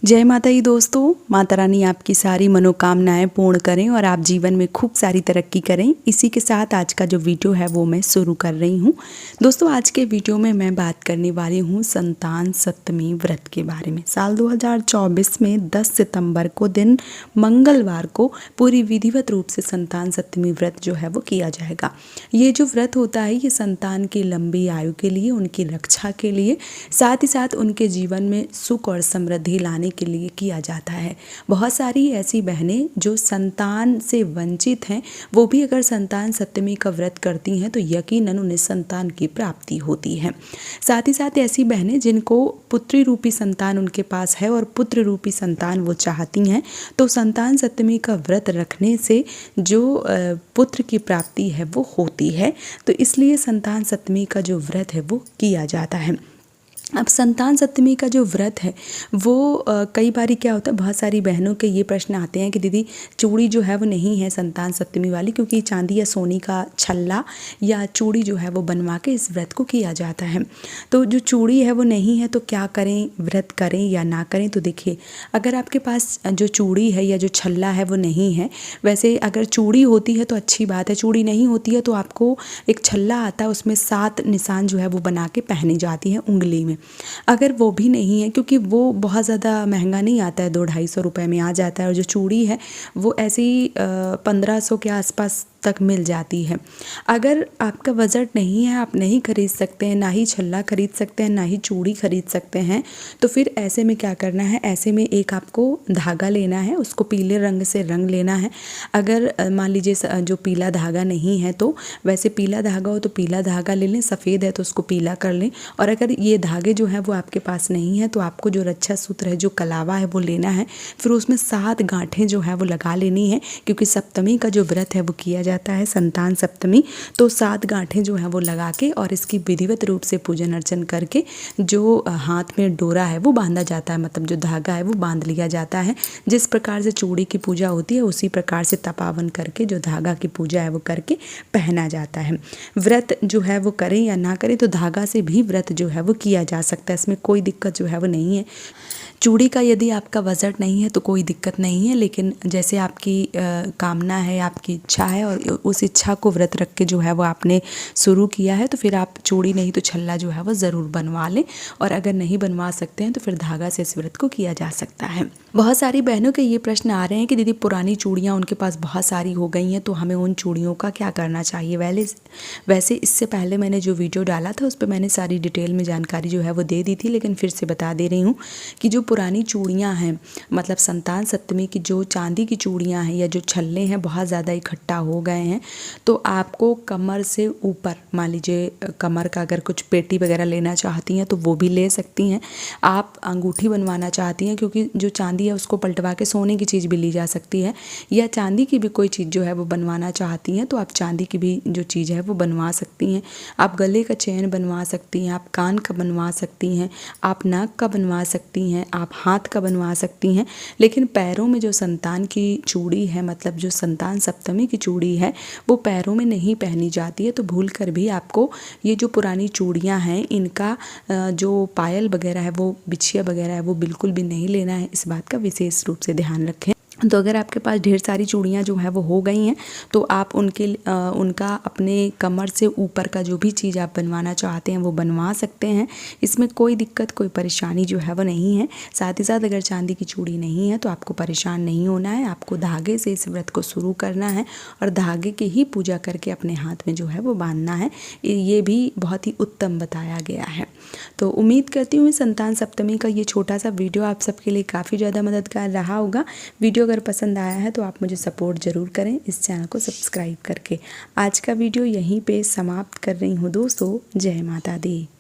जय माता दी दोस्तों। माता रानी आपकी सारी मनोकामनाएं पूर्ण करें और आप जीवन में खूब सारी तरक्की करें। इसी के साथ आज का जो वीडियो है वो मैं शुरू कर रही हूँ। दोस्तों आज के वीडियो में मैं बात करने वाली हूँ संतान सप्तमी व्रत के बारे में। साल 2024 में 10 सितंबर को दिन मंगलवार को पूरी विधिवत रूप से संतान सप्तमी व्रत जो है वो किया जाएगा। ये जो व्रत होता है ये संतान की लंबी आयु के लिए, उनकी रक्षा के लिए, साथ ही साथ उनके जीवन में सुख और समृद्धि लाने के लिए किया जाता है। बहुत सारी ऐसी बहनें जो संतान से वंचित हैं वो भी अगर संतान सप्तमी का व्रत करती हैं तो यकीनन उन्हें संतान की प्राप्ति होती है। साथ ही साथ ऐसी बहनें जिनको पुत्री रूपी संतान उनके पास है और पुत्र रूपी संतान वो चाहती हैं तो संतान सप्तमी का व्रत रखने से जो पुत्र की प्राप्ति है वो होती है। तो इसलिए संतान सप्तमी का जो व्रत है वो किया जाता है। अब संतान सप्तमी का जो व्रत है वो कई बारी क्या होता है, बहुत सारी बहनों के ये प्रश्न आते हैं कि दीदी चूड़ी जो है वो नहीं है संतान सप्तमी वाली, क्योंकि चांदी या सोने का छल्ला या चूड़ी जो है वो बनवा के इस व्रत को किया जाता है। तो जो चूड़ी है वो नहीं है तो क्या करें, व्रत करें या ना करें। तो देखिए, अगर आपके पास जो चूड़ी है या जो छल्ला है वो नहीं है, वैसे अगर चूड़ी होती है तो अच्छी बात है, चूड़ी नहीं होती है तो आपको एक छल्ला आता है, उसमें 7 निशान जो है वो बना के पहनी जाती है उंगली में। अगर वो भी नहीं है, क्योंकि वो बहुत ज़्यादा महंगा नहीं आता है, 200-250 रुपये में आ जाता है, और जो चूड़ी है वो ऐसे ही 1500 के आसपास तक मिल जाती है। अगर आपका बजट नहीं है, आप नहीं खरीद सकते हैं, ना ही छल्ला खरीद सकते हैं, ना ही चूड़ी खरीद सकते हैं, तो फिर ऐसे में क्या करना है, ऐसे में एक आपको धागा लेना है, उसको पीले रंग से रंग लेना है। अगर मान लीजिए जो पीला धागा नहीं है तो वैसे पीला धागा हो तो पीला धागा ले लें, सफ़ेद है तो उसको पीला कर लें। और अगर ये धागे जो है वो आपके पास नहीं है तो आपको जो रक्षा सूत्र है, जो कलावा है वो लेना है, फिर उसमें 7 गांठें जो है वो लगा लेनी है, क्योंकि सप्तमी का जो व्रत है वो किया जाता है संतान सप्तमी। तो 7 गांठें जो है वो लगा के और इसकी विधिवत रूप से पूजन अर्चन करके जो हाथ में डोरा है वो बांधा जाता है, मतलब जो धागा है वो बांध लिया जाता है। जिस प्रकार से चूड़ी की पूजा होती है उसी प्रकार से तपावन करके जो धागा की पूजा है वो करके पहना जाता है। व्रत जो है वो करें या ना करें तो धागा से भी व्रत जो है वो किया जा सकता है, इसमें कोई दिक्कत जो है वो नहीं है। चूड़ी का यदि आपका बजट नहीं है तो कोई दिक्कत नहीं है, लेकिन जैसे आपकी कामना है, आपकी इच्छा है और उस इच्छा को व्रत रख के जो है वो आपने शुरू किया है तो फिर आप चूड़ी नहीं तो छल्ला जो है वो ज़रूर बनवा लें। और अगर नहीं बनवा सकते हैं तो फिर धागा से इस व्रत को किया जा सकता है। बहुत सारी बहनों के ये प्रश्न आ रहे हैं कि दीदी पुरानी चूड़ियाँ उनके पास बहुत सारी हो गई हैं तो हमें उन चूड़ियों का क्या करना चाहिए। वैसे इससे पहले मैंने जो वीडियो डाला था उस पर मैंने सारी डिटेल में जानकारी जो है वो दे दी थी, लेकिन फिर से बता दे रही हूँ कि जो पुरानी चूड़ियाँ हैं, मतलब संतान सप्तमी की जो चांदी की चूड़ियाँ हैं या जो छल्ले हैं बहुत ज़्यादा इकट्ठा हो गए हैं तो आपको कमर से ऊपर, मान लीजिए कमर का अगर कुछ पेटी वगैरह लेना चाहती हैं तो वो भी ले सकती हैं। आप अंगूठी बनवाना चाहती हैं, क्योंकि जो चांदी है उसको पलटवा के सोने की चीज़ भी ली जा सकती है, या चांदी की भी कोई चीज़ जो है वो बनवाना चाहती हैं तो आप चांदी की भी जो चीज़ है वो बनवा सकती हैं। आप गले का चेन बनवा सकती हैं, आप कान का बनवा सकती हैं, आप नाक का बनवा सकती हैं, आप हाथ का बनवा सकती हैं। लेकिन पैरों में जो संतान की चूड़ी है, मतलब जो संतान सप्तमी की चूड़ी है वो पैरों में नहीं पहनी जाती है। तो भूल कर भी आपको ये जो पुरानी चूड़ियाँ हैं इनका जो पायल वगैरह है वो, बिछिया वगैरह है वो बिल्कुल भी नहीं लेना है। इस बात का विशेष रूप से ध्यान रखें। तो अगर आपके पास ढेर सारी चूड़ियाँ जो है वो हो गई हैं तो आप उनका अपने कमर से ऊपर का जो भी चीज़ आप बनवाना चाहते हैं वो बनवा सकते हैं। इसमें कोई दिक्कत, कोई परेशानी जो है वो नहीं है। साथ ही साथ अगर चांदी की चूड़ी नहीं है तो आपको परेशान नहीं होना है, आपको धागे से इस व्रत को शुरू करना है और धागे की ही पूजा करके अपने हाथ में जो है वो बांधना है। ये भी बहुत ही उत्तम बताया गया है। तो उम्मीद करती हूँ संतान सप्तमी का ये छोटा सा वीडियो आप सबके लिए काफ़ी ज़्यादा मददगार रहा होगा। वीडियो अगर पसंद आया है तो आप मुझे सपोर्ट ज़रूर करें इस चैनल को सब्सक्राइब करके। आज का वीडियो यहीं पे समाप्त कर रही हूँ दोस्तों। जय माता दी।